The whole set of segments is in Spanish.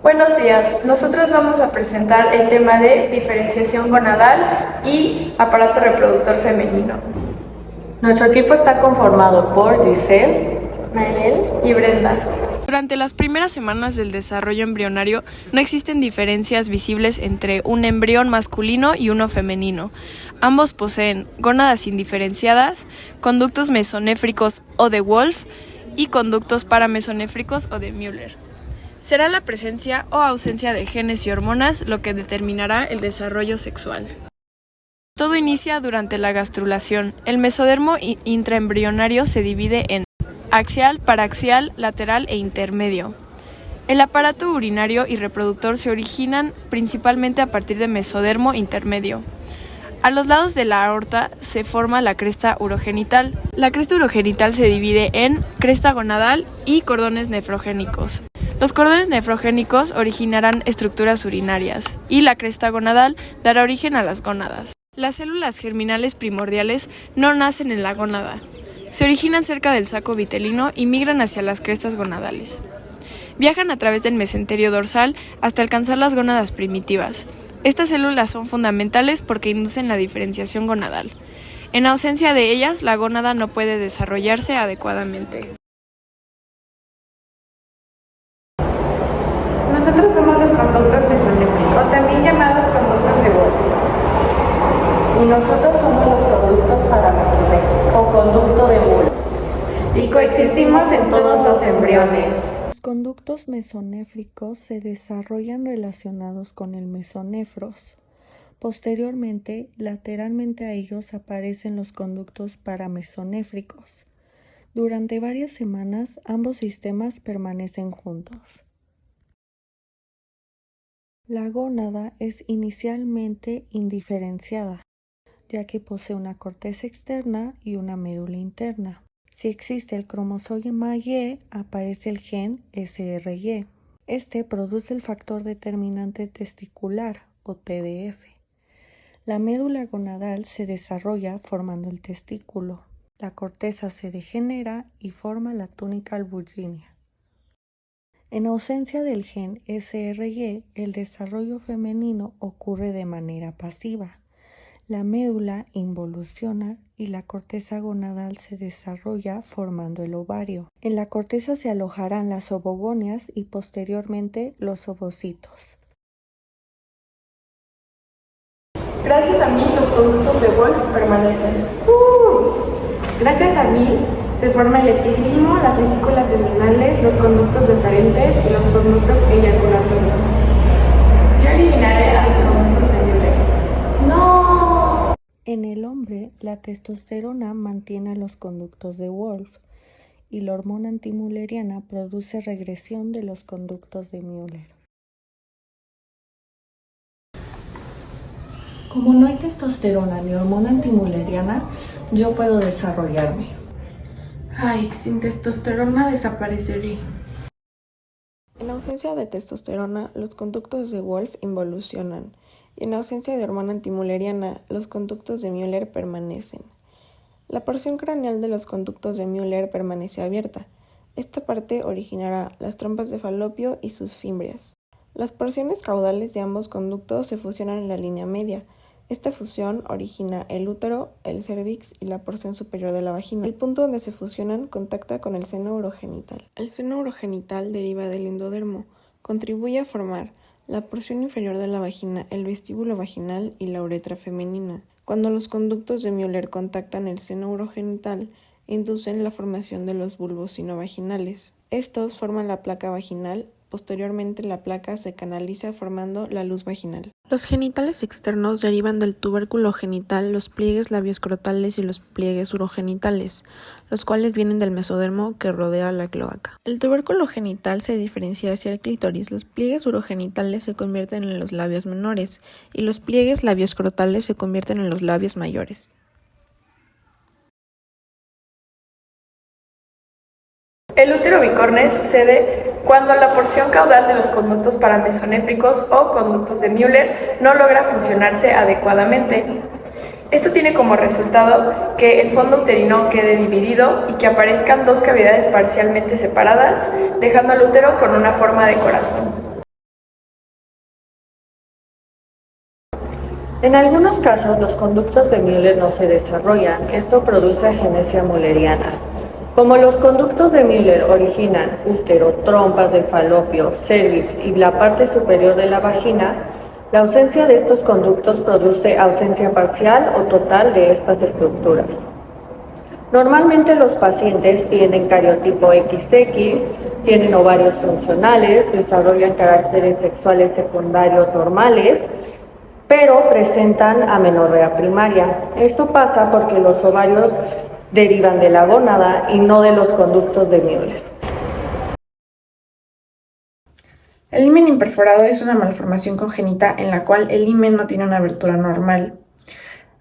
Buenos días, nosotros vamos a presentar el tema de diferenciación gonadal y aparato reproductor femenino. Nuestro equipo está conformado por Giselle, Mariel y Brenda. Durante las primeras semanas del desarrollo embrionario no existen diferencias visibles entre un embrión masculino y uno femenino. Ambos poseen gónadas indiferenciadas, conductos mesonéfricos o de Wolff y conductos paramesonéfricos o de Müller. Será la presencia o ausencia de genes y hormonas lo que determinará el desarrollo sexual. Todo inicia durante la gastrulación. El mesodermo intraembrionario se divide en axial, paraxial, lateral e intermedio. El aparato urinario y reproductor se originan principalmente a partir de mesodermo intermedio. A los lados de la aorta se forma la cresta urogenital. La cresta urogenital se divide en cresta gonadal y cordones nefrogénicos. Los cordones nefrogénicos originarán estructuras urinarias y la cresta gonadal dará origen a las gónadas. Las células germinales primordiales no nacen en la gónada. Se originan cerca del saco vitelino y migran hacia las crestas gonadales. Viajan a través del mesenterio dorsal hasta alcanzar las gónadas primitivas. Estas células son fundamentales porque inducen la diferenciación gonadal. En ausencia de ellas, la gónada no puede desarrollarse adecuadamente. Nosotros somos los conductos mesonéfricos, también llamados conductos de Wolff. y nosotros somos los conductos paramesonéfricos o conducto de Müller. Y coexistimos en todos los embriones. Los conductos mesonéfricos se desarrollan relacionados con el mesonefros. Posteriormente, lateralmente a ellos aparecen los conductos paramesonéfricos. Durante varias semanas, ambos sistemas permanecen juntos. La gónada es inicialmente indiferenciada, ya que posee una corteza externa y una médula interna. Si existe el cromosoma Y, aparece el gen SRY. Este produce el factor determinante testicular, o TDF. La médula gonadal se desarrolla formando el testículo. La corteza se degenera y forma la túnica albuginea. En ausencia del gen SRY, el desarrollo femenino ocurre de manera pasiva. La médula involuciona y la corteza gonadal se desarrolla formando el ovario. En la corteza se alojarán las ovogonias y posteriormente los ovocitos. Gracias a mí, los conductos de Wolff permanecen. Gracias a mí se forma el epidídimo, las vesículas seminales, los conductos deferentes y los conductos eyaculatorios. Yo eliminaré a los conductos de Müller. ¡No! En el hombre, la testosterona mantiene a los conductos de Wolff y la hormona antimülleriana produce regresión de los conductos de Müller. Como no hay testosterona ni hormona antimülleriana, yo puedo desarrollarme. Ay, sin testosterona desapareceré. En ausencia de testosterona, los conductos de Wolff involucionan, y en ausencia de hormona antimülleriana, los conductos de Müller permanecen. La porción craneal de los conductos de Müller permanece abierta. Esta parte originará las trompas de Falopio y sus fimbrias. Las porciones caudales de ambos conductos se fusionan en la línea media. Esta fusión origina el útero, el cérvix y la porción superior de la vagina. El punto donde se fusionan contacta con el seno urogenital. El seno urogenital deriva del endodermo. Contribuye a formar la porción inferior de la vagina, el vestíbulo vaginal y la uretra femenina. Cuando los conductos de Müller contactan el seno urogenital, inducen la formación de los bulbos sinovaginales. Estos forman la placa vaginal. Posteriormente, la placa se canaliza formando la luz vaginal. Los genitales externos derivan del tubérculo genital, los pliegues labioscrotales y los pliegues urogenitales, los cuales vienen del mesodermo que rodea la cloaca. El tubérculo genital se diferencia hacia el clítoris, los pliegues urogenitales se convierten en los labios menores y los pliegues labioscrotales se convierten en los labios mayores. El útero bicorne sucede cuando la porción caudal de los conductos paramesonéfricos o conductos de Müller no logra fusionarse adecuadamente. Esto tiene como resultado que el fondo uterino quede dividido y que aparezcan dos cavidades parcialmente separadas, dejando al útero con una forma de corazón. En algunos casos, los conductos de Müller no se desarrollan. Esto produce agenesia mülleriana. Como los conductos de Müller originan útero, trompas de falopio, cervix y la parte superior de la vagina, la ausencia de estos conductos produce ausencia parcial o total de estas estructuras. Normalmente los pacientes tienen cariotipo XX, tienen ovarios funcionales, desarrollan caracteres sexuales secundarios normales, pero presentan amenorrea primaria. Esto pasa porque los ovarios derivan de la gónada y no de los conductos de Müller. El himen imperforado es una malformación congénita en la cual el himen no tiene una abertura normal.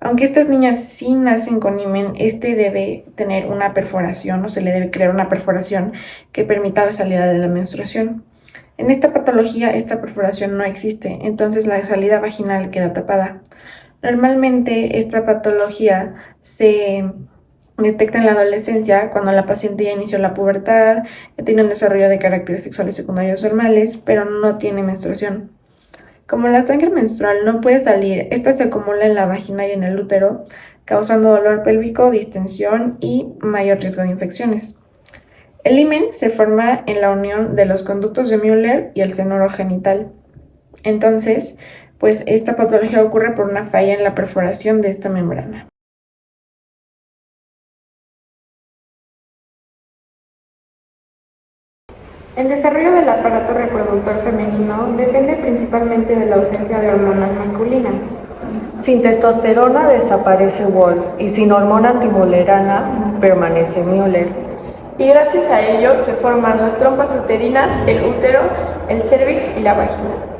Aunque estas niñas sí nacen con himen, este debe tener una perforación o se le debe crear una perforación que permita la salida de la menstruación. En esta patología, esta perforación no existe, entonces la salida vaginal queda tapada. Normalmente esta patología se detecta en la adolescencia cuando la paciente ya inició la pubertad, ya tiene un desarrollo de caracteres sexuales secundarios normales, pero no tiene menstruación. Como la sangre menstrual no puede salir, esta se acumula en la vagina y en el útero, causando dolor pélvico, distensión y mayor riesgo de infecciones. El himen se forma en la unión de los conductos de Müller y el seno urogenital. Entonces, pues esta patología ocurre por una falla en la perforación de esta membrana. El desarrollo del aparato reproductor femenino depende principalmente de la ausencia de hormonas masculinas. Sin testosterona desaparece Wolf y sin hormona antimüllerana permanece Müller. Y gracias a ello se forman las trompas uterinas, el útero, el cérvix y la vagina.